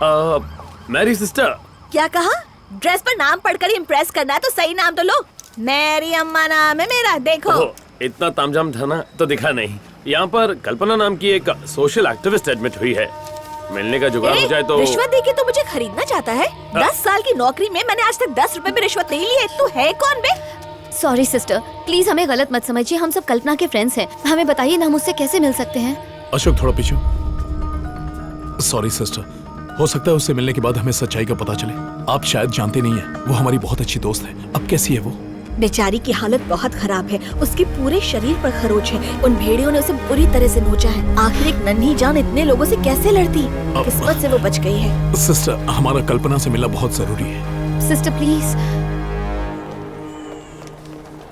Mary sister. क्या कहा? Dress पर नाम पढ़कर इम्प्रेस करना है तो सही नाम तो लो। मैरी अम्मा नाम है मेरा। देखो इतना तामझाम था ना तो दिखा नहीं। यहाँ पर कल्पना नाम की एक सोशल एक्टिविस्ट एडमिट हुई है। मिलने का जुगाड़ हो जाए तो। रिश्वत देके तो मुझे खरीदना चाहता है? 10 साल की नौकरी में मैंने आज तक 10 रुपए भी रिश्वत नहीं ली है। तू है कौन बे? सॉरी सिस्टर, प्लीज हमें गलत मत समझिए। हम सब कल्पना के फ्रेंड्स हैं। हमें बताइए ना, हम उससे कैसे मिल सकते हैं? अशोक थोड़ा पीछे। सॉरी सिस्टर, हो सकता है उससे मिलने के बाद हमें सच्चाई का पता चले। आप शायद जानते नहीं है, वो हमारी बहुत अच्छी दोस्त है। अब कैसी है वो? बेचारी की हालत बहुत खराब है। उसके पूरे शरीर पर खरोच है। उन भेड़ियों ने उसे बुरी तरह से नोचा है। आखिर एक नन्ही जान इतने लोगों से कैसे लड़ती? किस्मत से वो बच गई है। सिस्टर, हमारा कल्पना से मिलना बहुत जरूरी है। Sister please.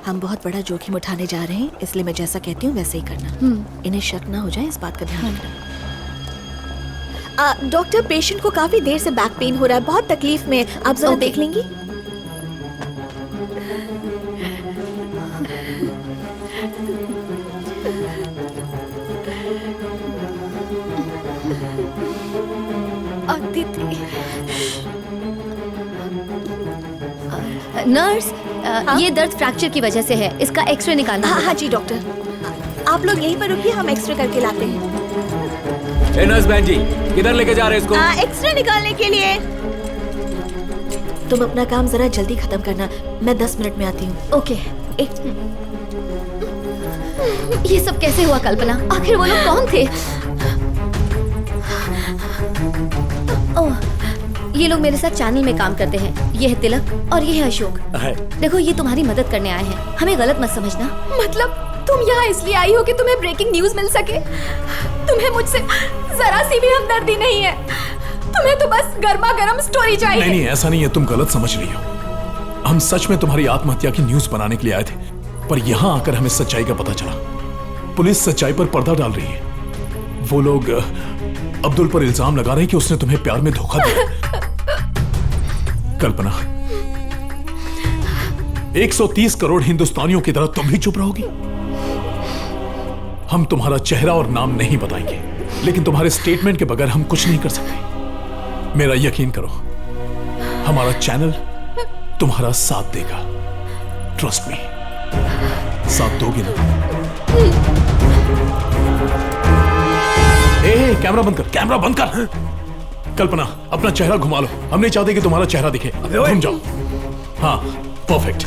हम बहुत बड़ा जोखिम उठाने जा रहे हैं, इसलिए मैं जैसा कहती हूँ वैसे ही करना। इन्हें शक ना हो जाए, इस बात का ध्यान रखना। डॉक्टर, पेशेंट को काफी देर से बैक पेन हो रहा है, बहुत तकलीफ में। आप जरा देख लेंगी? नर्स, ये दर्द फ्रैक्चर की वजह से है। इसका एक्सरे निकालना। हाँ जी डॉक्टर, आप लोग यहीं पर रुकिए, हम एक्सरे करके लाते हैं। नर्स बहन जी, किधर लेके जा रहे हैं इसको? एक्सरे निकालने के लिए। तुम अपना काम जरा जल्दी खत्म करना, मैं 10 मिनट में आती हूँ। ओके। ये सब कैसे हुआ कल्पना? आखिर वो लोग कौन थे? ओह, ये लोग मेरे साथ चैनल में काम करते हैं। ये है तिलक और ये है अशोक। देखो, ये तुम्हारी मदद करने आए हैं, हमें गलत मत समझना। मतलब तुम यहाँ इसलिए आई हो कि तुम्हें ब्रेकिंग न्यूज मिल सके? तुम्हें मुझसे जरा सी भी हमदर्दी नहीं है। तुम्हें तो बस गर्मा गर्म स्टोरी चाहिए। नहीं, ऐसा नहीं है, तुम गलत समझ रही हो। हम सच में तुम्हारी आत्महत्या की न्यूज बनाने के लिए आए थे, पर यहाँ आकर हमें सच्चाई का पता चला। पुलिस सच्चाई पर पर्दा डाल रही है। वो लोग अब्दुल पर इल्जाम लगा रहे हैं कि उसने तुम्हें प्यार में धोखा दिया। कल्पना, 130 करोड़ हिंदुस्तानियों की तरह तुम भी चुप रहोगी? हम तुम्हारा चेहरा और नाम नहीं बताएंगे, लेकिन तुम्हारे स्टेटमेंट के बगैर हम कुछ नहीं कर सकते। मेरा यकीन करो, हमारा चैनल तुम्हारा साथ देगा। Trust me. साथ दोगे ना? कैमरा बंद कर, कैमरा बंद कर। कल्पना, अपना चेहरा घुमा लो। हम नहीं चाहते कि तुम्हारा चेहरा दिखे। घूम जाओ। हाँ, परफेक्ट।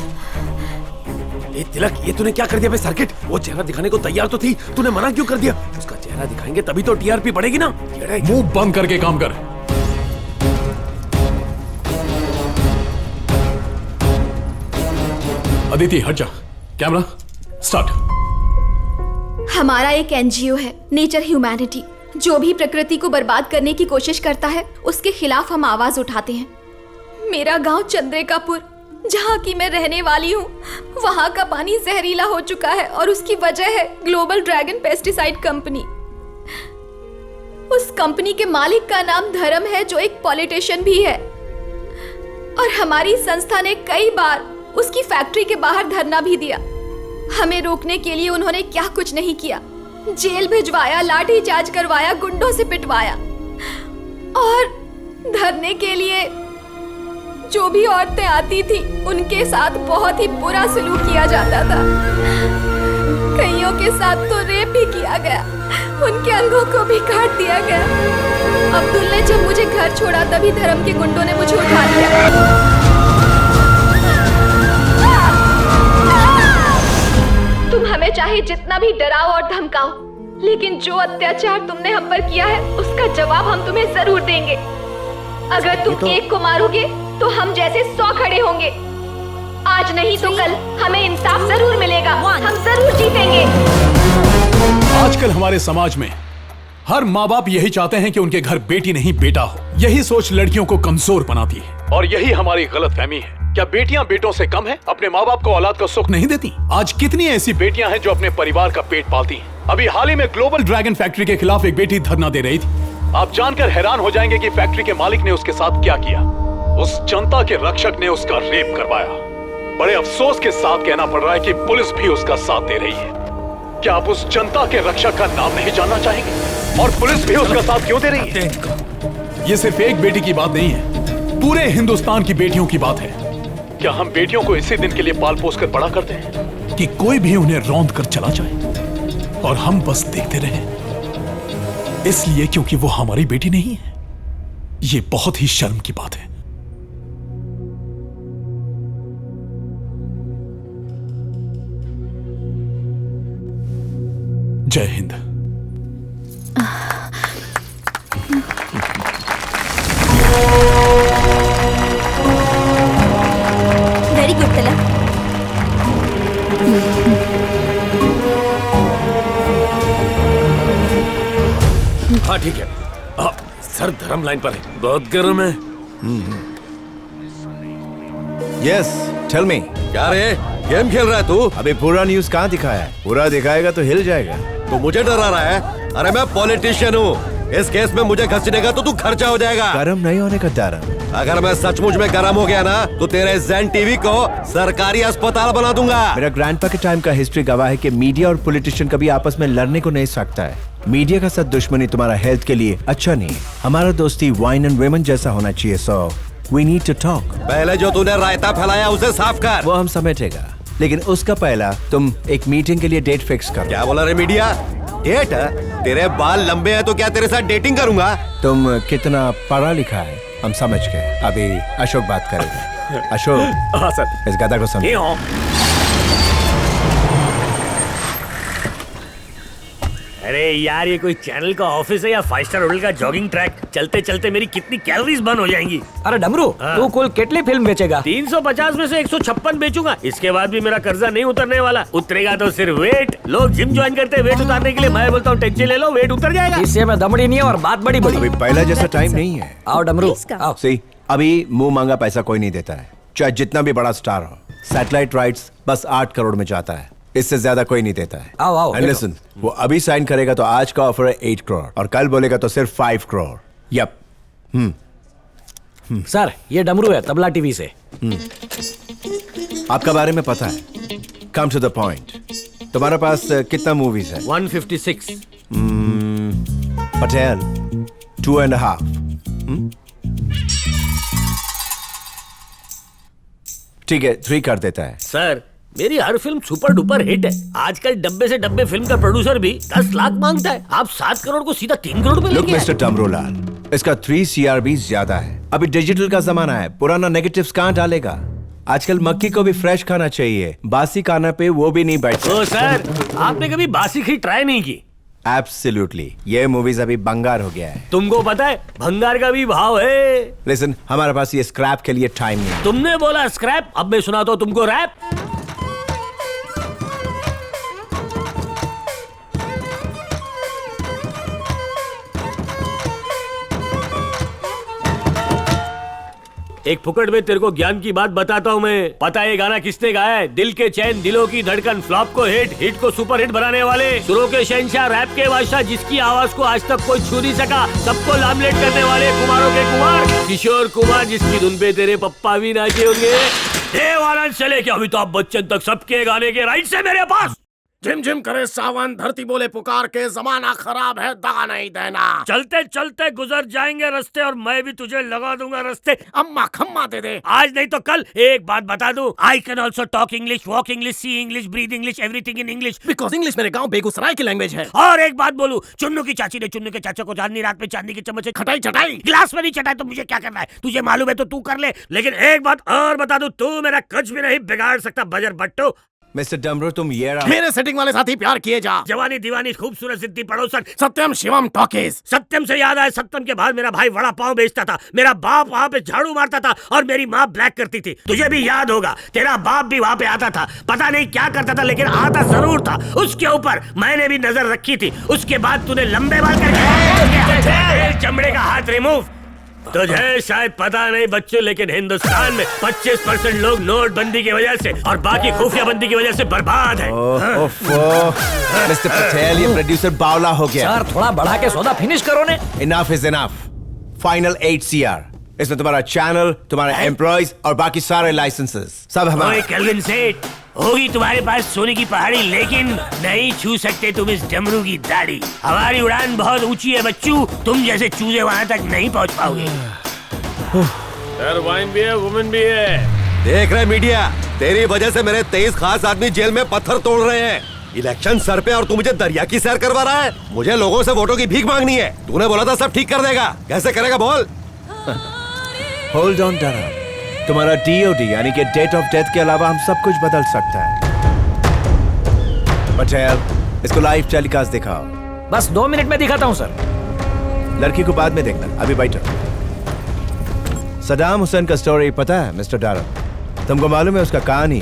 तिलक, ये तूने क्या कर दिया? सर्किट, वो चेहरा दिखाने को तैयार तो थी, तूने मना क्यों कर दिया? उसका चेहरा दिखाएंगे तभी तो टीआरपी बढ़ेगी ना। मुंह बंद करके काम कर। अदिति, हट जा। Camera start. हमारा एक एनजीओ है, नेचर ह्यूमैनिटी। जो भी प्रकृति को बर्बाद करने की कोशिश करता है, उसके खिलाफ हम आवाज उठाते हैं। मेरा गांव चंद्रिकापुर, जहाँ की मैं रहने वाली हूँ, वहाँ का पानी जहरीला हो चुका है और उसकी वजह है ग्लोबल ड्रैगन पेस्टिसाइड कंपनी। उस कंपनी के मालिक का नाम धर्म है, जो एक पॉलिटिशियन भी है। और हमारी संस्था ने कई बार उसकी फैक्ट्री के बाहर धरना भी दिया। हमें रोकने के लिए उन्होंने क्या कुछ नहीं किया। जेल भिजवाया, लाठीचार्ज करवाया, गुंडों से पिटवाया। और धरने के लिए जो भी औरतें आती थी, उनके साथ बहुत ही बुरा सलूक किया जाता था। कईयों के साथ तो रेप भी किया गया, उनके अंगों को भी काट दिया गया। अब्दुल ने जब मुझे घर छोड़ा, तभी धर्म के गुंडों ने मुझे उठा लिया। तुम हमें चाहे जितना भी डराओ और धमकाओ, लेकिन जो अत्याचार तुमने हम पर किया है, उसका जवाब हम तुम्हें जरूर देंगे। अगर तुम एक को मारोगे तो हम जैसे 100 खड़े होंगे। आज नहीं तो कल हमें इंसाफ जरूर मिलेगा। हम जरूर जीतेंगे। आजकल हमारे समाज में हर माँ बाप यही चाहते हैं कि उनके घर बेटी नहीं बेटा हो। यही सोच लड़कियों को कमजोर बनाती है और यही हमारी गलतफहमी है। क्या बेटियां बेटों से कम हैं? अपने माँ बाप को औलाद का सुख नहीं देती? आज कितनी ऐसी बेटियां हैं जो अपने परिवार का पेट पालती हैं। अभी हाल ही में ग्लोबल ड्रैगन फैक्ट्री के खिलाफ एक बेटी धरना दे रही थी। आप जानकर हैरान हो जाएंगे कि फैक्ट्री के मालिक ने उसके साथ क्या किया। उस जनता के रक्षक ने उसका रेप करवाया। बड़े अफसोस के साथ कहना पड़ रहा है कि पुलिस भी उसका साथ दे रही है। क्या आप उस जनता के रक्षक का नाम नहीं जानना चाहेंगे? और पुलिस भी उसका साथ क्यों दे रही है? ये सिर्फ एक बेटी की बात नहीं है, पूरे हिंदुस्तान की बेटियों की बात है। क्या हम बेटियों को इसी दिन के लिए पाल पोस कर बड़ा करते हैं कि कोई भी उन्हें रौंद कर चला जाए और हम बस देखते रहें? इसलिए क्योंकि वो हमारी बेटी नहीं है। ये बहुत ही शर्म की बात है। जय हिंद। वेरी गुड तिलक। हाँ ठीक है। सर धर्म लाइन पर है, बहुत गर्म है। Yes, tell me. क्या रे, गेम खेल रहा है तू? अभी पूरा न्यूज़ कहाँ दिखाया है? पूरा दिखाएगा तो हिल जाएगा। तू मुझे डरा रहा है? अरे मैं पॉलिटिशियन हूँ, इस केस में मुझे घसीटेगा तो तू खर्चा हो जाएगा। गरम नहीं होने का डर। अगर मैं सचमुच में गरम हो गया ना तो तेरे ज़ेन टीवी को सरकारी अस्पताल बना दूंगा। मेरा ग्रैंडपा के टाइम का हिस्ट्री गवाह है कि मीडिया और पॉलिटिशियन कभी आपस में लड़ने को नहीं सकता है। मीडिया का साथ दुश्मनी तुम्हारा हेल्थ के लिए अच्छा नहीं है। हमारा दोस्ती वाइन एंड वुमेन जैसा होना चाहिए। So we need to talk. पहले जो तूने रायता फैलाया उसे साफ कर। वो हम समेटेगा, लेकिन उसका पहला तुम एक मीटिंग के लिए डेट फिक्स करो। क्या बोला रे मीडिया? डेट? तेरे बाल लंबे हैं तो क्या तेरे साथ डेटिंग करूंगा? तुम कितना पढ़ा लिखा है हम समझ गए। अभी अशोक बात करेगा। अशोक। हाँ सर। इस गधा को समझ। अरे यार, ये कोई चैनल का ऑफिस है या 5 स्टार होटल का जॉगिंग ट्रैक? चलते चलते मेरी कितनी कैलोरीज बर्न हो जाएंगी। अरे डमरू, तू कुल कितनी फिल्म बेचेगा? 350 में से 156 बेचूंगा। इसके बाद भी मेरा कर्जा नहीं उतरने वाला। उतरेगा तो सिर्फ वेट। लोग जिम ज्वाइन करते हैं वेट उतारने के लिए, मैं बोलता हूँ टेंशन ले लो, वेट उतर जाएगा। इससे मैं दमड़ी नहीं है और बात बड़ी बड़ी। अभी पहला जैसा टाइम नहीं है। आओ डमरू, Please come. आओ। सही, अभी मुंह मांगा पैसा कोई नहीं देता है, चाहे जितना भी बड़ा स्टार हो। सैटेलाइट राइट्स बस 8 करोड़ में जाता है, इससे ज्यादा कोई नहीं देता है। आओ, आओ, एंड लिसन, वो अभी साइन करेगा तो आज का ऑफर है 8 करोड़ और कल बोलेगा तो सिर्फ 5 करोड़। यप। सर, ये डमरू है तबला टीवी से। आपका बारे में पता है। Come to the point. तुम्हारे पास कितना मूवीज है? 156। पटेल 2.5। ठीक है, 3 कर देता है। सर, मेरी हर फिल्म सुपर डुपर हिट है। आजकल डब्बे से डब्बे फिल्म का प्रोड्यूसर भी 10 लाख मांगता है। आप 7 करोड़ को सीधा 3 करोड़ में लुक लेके मिस्टर डमरूलाल, इसका 3 CRB ज्यादा है। अभी डिजिटल का जमाना है, पुराना नेगेटिव्स कहाँ डालेगा? आजकल मक्खी को भी फ्रेश खाना चाहिए, बासी खाना पे वो भी नहीं बैठता। ओ सर, आपने कभी बासी खीर ट्राई नहीं की? एब्सोल्युटली, ये मूवीज अभी बंगार हो गया है। तुमको पता है भंगार का भी भाव है। लिसन, हमारे पास ये स्क्रैप के लिए टाइम नहीं है। तुमने बोला स्क्रैप, अब मैं सुनाता हूं तुमको रैप। एक फुकट में तेरे को ज्ञान की बात बताता हूँ मैं। पता है ये गाना किसने गाया है? दिल के चैन, दिलों की धड़कन, फ्लॉप को हिट, हिट को सुपर हिट बनाने वाले, सुरों के शहंशाह, रैप के बादशाह, जिसकी आवाज को आज तक कोई छू नहीं सका, सबको लामलेट करने वाले कुमारों के कुमार किशोर कुमार, जिसकी धुन पे तेरे पप्पा भी नाचे होंगे। देवानंद से लेके अमिताभ बच्चन तक सबके गाने के राइट से मेरे पास। झिम झिम करे सावन, धरती बोले पुकार के, जमाना खराब है दगा नहीं देना। चलते चलते गुजर जाएंगे रास्ते और मैं भी तुझे लगा दूंगा रास्ते। अम्मा खम्मा दे दे। आज नहीं तो कल एक बात बता दूं, I can also talk English, walk English, see English, breathe English, everything in English, because English मेरे गांव बेगूसराय की लैंग्वेज है। और एक बात बोलूं, चुन्नू की चाची ने चुन्नू के चाचा को चांदनी रात में चांदी की चम्मच से खटाई चटाई गिलास में नहीं चटाई तो मुझे क्या करना है? तुझे मालूम है तो तू कर ले। लेकिन एक बात और बता दूं, तू मेरा कुछ भी नहीं बिगाड़ सकता बजर बट्टू। मिस्टर डमरू, तुम ये रहा। मेरे सेटिंग वाले साथी प्यार किए जा। जवानी दीवानी खूबसूरत सिद्धि पड़ोसन, सत्यम शिवम टॉकीज। सत्यम से याद आया, सत्यम के बाद मेरा भाई वड़ा पाव बेचता था, मेरा बाप वहाँ पे झाड़ू मारता था और मेरी माँ ब्लैक करती थी। तुझे भी याद होगा, तेरा बाप भी वहाँ पे आता था, पता नहीं क्या करता था लेकिन आता जरूर था। उसके ऊपर मैंने भी नजर रखी थी। उसके बाद तूने लंबे बाल करके चमड़े का हाथ रिमूव। तुझे शायद पता नहीं बच्चे, लेकिन हिंदुस्तान में 25% लोग नोटबंदी की वजह से और बाकी खुफिया बंदी की वजह से बर्बाद है। मिस्टर पटेल, ये प्रोड्यूसर बावला हो गया। सर, थोड़ा बढ़ा के सौदा फिनिश करो ने। Enough is enough. Final 8 CR। इसमें तुम्हारा चैनल, तुम्हारे एम्प्लॉइज और बाकी सारे लाइसेंसेस सब हमारे। केल्विन सेठ, होगी तुम्हारे पास सोने की पहाड़ी, लेकिन नहीं छू सकते तुम इस डमरू की दाढ़ी। हमारी उड़ान बहुत ऊंची है बच्चू, तुम जैसे चूजे वहाँ तक नहीं पहुँच पाओगे। सर वाइन भी है, वुमेन भी है। देख रहे मीडिया, तेरी वजह से मेरे 23 खास आदमी जेल में पत्थर तोड़ रहे हैं। इलेक्शन सर पे और तू मुझे दरिया की सैर करवा रहा है। मुझे लोगों से वोटों की भीख मांगनी है। तूने बोला था सब ठीक कर देगा, कैसे करेगा बोल? होल्ड ऑन डरहम, तुम्हारा DOD यानी कि डेट ऑफ डेथ के अलावा हम सब कुछ बदल सकता है। पटेल, इसको लाइव टेलीकास्ट दिखाओ। बस 2 मिनट में दिखाता हूँ सर। लड़की को बाद में देखना, अभी बैठो। सदाम हुसैन का स्टोरी पता है मिस्टर डरहम? तुमको मालूम है उसका कहानी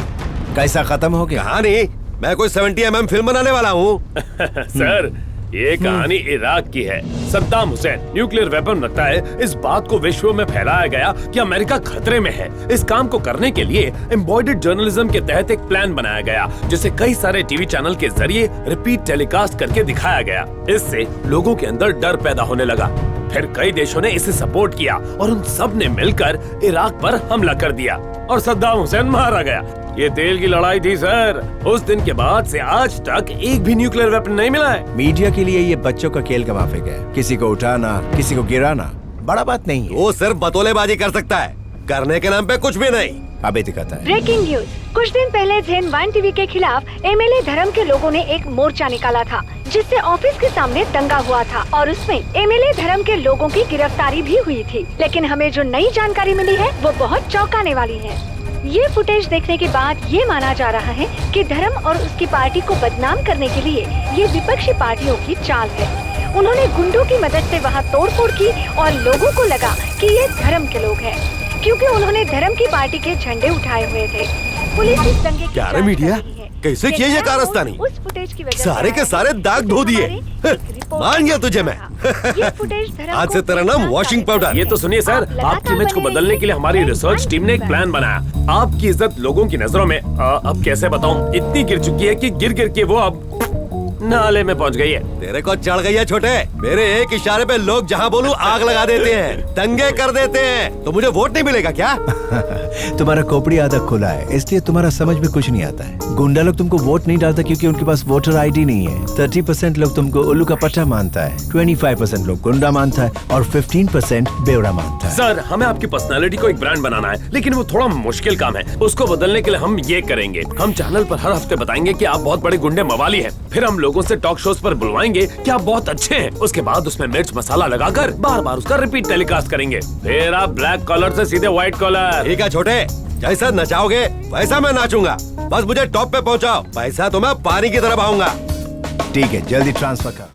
कैसा खत्म हो गया? कहानी? मैं कोई 70 mm फिल्म बनाने वाला हूँ। सर ये कहानी इराक की है। सद्दाम हुसैन न्यूक्लियर वेपन रखता है। इस बात को विश्व में फैलाया गया कि अमेरिका खतरे में है। इस काम को करने के लिए एम्बॉयडर्ड जर्नलिज्म के तहत एक प्लान बनाया गया, जिसे कई सारे टीवी चैनल के जरिए रिपीट टेलीकास्ट करके दिखाया गया। इससे लोगों के अंदर डर पैदा होने लगा। फिर कई देशों ने इसे सपोर्ट किया और उन सब ने मिलकर इराक पर हमला कर दिया और सद्दाम हुसैन मारा गया। ये तेल की लड़ाई थी सर। उस दिन के बाद से आज तक एक भी न्यूक्लियर वेपन नहीं मिला है। मीडिया के लिए ये बच्चों का खेल का माफिक है। किसी को उठाना, किसी को गिराना बड़ा बात नहीं है। वो सिर्फ बतौलेबाजी कर सकता है, करने के नाम पे कुछ भी नहीं। अभी दिखाता है। Breaking news. कुछ दिन पहले जेन वन टीवी के खिलाफ MLA धर्म के लोगों ने एक मोर्चा निकाला था, जिससे ऑफिस के सामने दंगा हुआ था और उसमें MLA धर्म के लोगों की गिरफ्तारी भी हुई थी। लेकिन हमें जो नई जानकारी मिली है वो बहुत चौंकाने वाली है। ये फुटेज देखने के बाद ये माना जा रहा है कि धर्म और उसकी पार्टी को बदनाम करने के लिए ये विपक्षी पार्टियों की चाल है। उन्होंने गुंडों की मदद से वहाँ तोड़फोड़ की और लोगों को लगा कि ये धर्म के लोग हैं, क्योंकि उन्होंने धर्म की पार्टी के झंडे उठाए हुए थे। पुलिस इस दंगे की क्या रे मीडिया, कैसे किया ये कारस्तानी? उस फुटेज की वजह सारे के सारे दाग धो दिए। मान गया तुझे मैं। आज से तेरा नाम वॉशिंग पाउडर। ये तो सुनिए सर, आपकी इमेज को बदलने के लिए हमारी रिसर्च टीम ने एक प्लान बनाया। आपकी इज्जत लोगों की नजरों में अब कैसे बताऊं, इतनी गिर चुकी है कि गिर गिर के वो अब नाले में पहुंच गई है। तेरे को चढ़ गई है छोटे। मेरे एक इशारे पे लोग जहाँ बोलूं आग लगा देते हैं, दंगे कर देते हैं। तो मुझे वोट नहीं मिलेगा क्या? तुम्हारा खोपड़ी आधा खुला है, इसलिए तुम्हारा समझ में कुछ नहीं आता है। गुंडा लोग तुमको वोट नहीं डालता क्योंकि उनके पास वोटर ID नहीं है। 30% लोग तुमको उल्लू का पट्टा मानता है, 25% लोग गुंडा मानता है और 15% बेवड़ा मानता है। सर हमें आपकी पर्सनालिटी को एक ब्रांड बनाना है, लेकिन वो थोड़ा मुश्किल काम है। उसको बदलने के लिए हम ये करेंगे, हम चैनल पर हर हफ्ते बताएंगे कि आप बहुत बड़े गुंडे मवाली हैं। फिर हम लोगों से टॉक शोज पर बुलवाएंगे कि आप बहुत अच्छे हैं। उसके बाद उसमें मिर्च मसाला लगाकर बार बार उसका रिपीट टेलीकास्ट करेंगे। फिर आप ब्लैक कॉलर से सीधे व्हाइट कॉलर। ठीक है छोटे, जैसा नचाओगे वैसा मैं नाचूंगा। बस मुझे टॉप पे पहुंचाओ, पैसा तो मैं पानी की तरह बहाऊंगा। ठीक है, जल्दी ट्रांसफर कर।